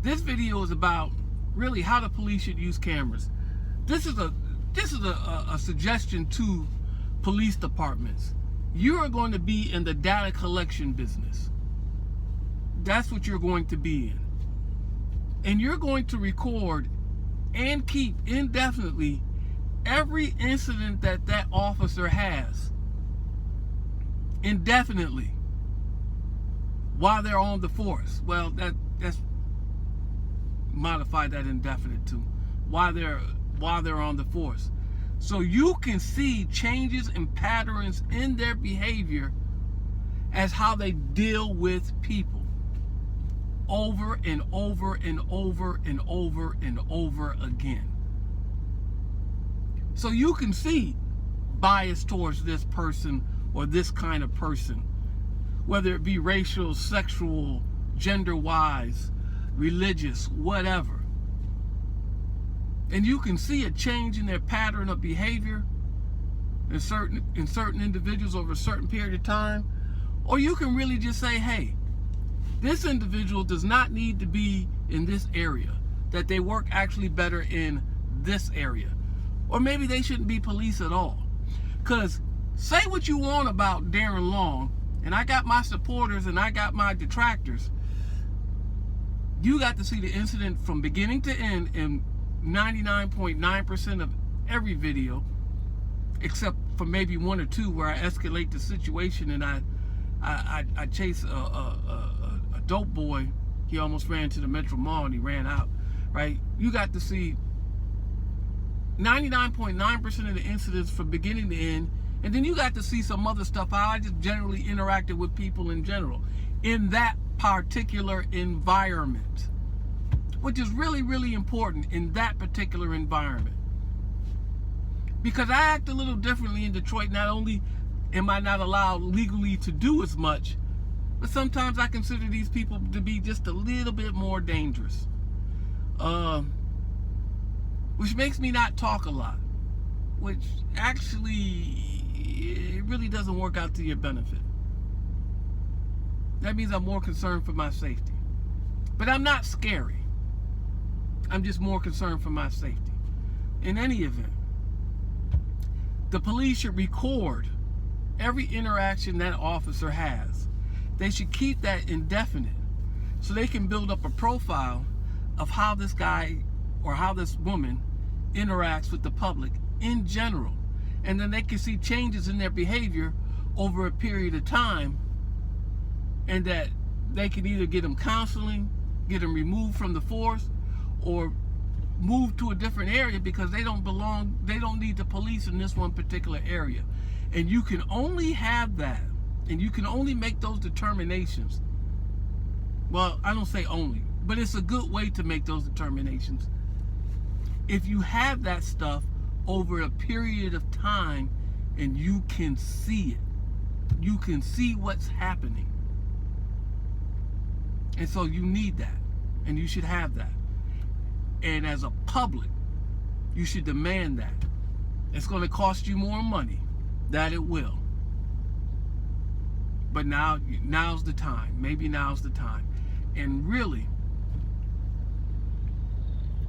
This video is about really how the police should use cameras. This is a suggestion to police departments. You are going to be in the data collection business. That's what you're going to be in. And you're going to record and keep indefinitely every incident that that officer has. Indefinitely. While they're on the force. Well, that's modify that indefinite to while they're on the force. So you can see changes and patterns in their behavior as how they deal with people over and over and over and over and over again. So you can see bias towards this person or this kind of person, whether it be racial, sexual, gender-wise, religious, whatever. And you can see a change in their pattern of behavior in certain individuals over a certain period of time. Or you can really just say, hey, this individual does not need to be in this area, that they work actually better in this area. Or maybe they shouldn't be police at all. Because say what you want about Darren Long, and I got my supporters and I got my detractors. You got to see the incident from beginning to end in 99.9% of every video, except for maybe one or two where I escalate the situation and I chase a dope boy. He almost ran to the Metro Mall and he ran out, right? You got to see 99.9% of the incidents from beginning to end, and then you got to see some other stuff, how I just generally interacted with people in general in that particular environment, which is really, really important in that particular environment. Because I act a little differently in Detroit. Not only am I not allowed legally to do as much, but sometimes I consider these people to be just a little bit more dangerous. Which makes me not talk a lot. Which actually, it really doesn't work out to your benefit. That means I'm more concerned for my safety. But I'm not scary. I'm just more concerned for my safety. In any event, the police should record every interaction that officer has. They should keep that indefinite so they can build up a profile of how this guy or how this woman interacts with the public in general. And then they can see changes in their behavior over a period of time, and that they can either get them counseling, get them removed from the force, or move to a different area because they don't belong, they don't need the police in this one particular area. And you can only have that, and you can only make those determinations. Well, I don't say only, but it's a good way to make those determinations if you have that stuff over a period of time and you can see it. You can see what's happening. And so you need that, and you should have that. And as a public, you should demand that. It's going to cost you more money, that it will. But now's the time. Maybe now's the time. And really,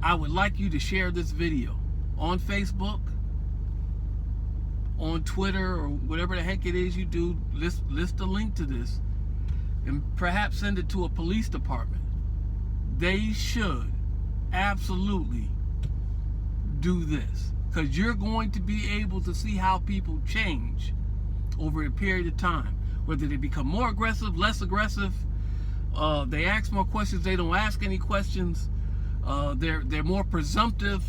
I would like you to share this video on Facebook, on Twitter, or whatever the heck it is you do. List a link to this, and perhaps send it to a police department. They should absolutely do this, because you're going to be able to see how people change over a period of time, whether they become more aggressive, less aggressive, they ask more questions, they don't ask any questions, they're more presumptive.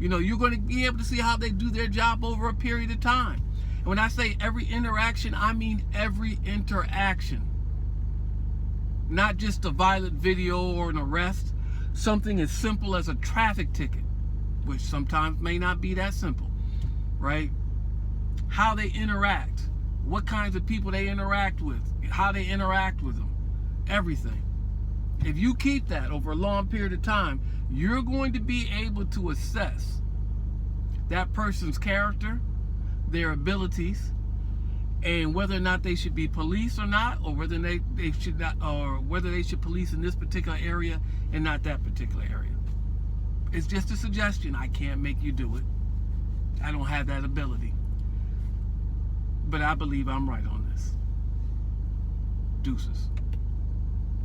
You know, you're going to be able to see how they do their job over a period of time. And when I say every interaction, I mean every interaction. Not just a violent video or an arrest. Something as simple as a traffic ticket, which sometimes may not be that simple, right? How they interact, what kinds of people they interact with, how they interact with them, everything. If you keep that over a long period of time, you're going to be able to assess that person's character, their abilities, and whether or not they should be policed or not, or whether they should not, or whether they should police in this particular area and not that particular area. It's just a suggestion. I can't make you do it. I don't have that ability. But I believe I'm right on this. Deuces.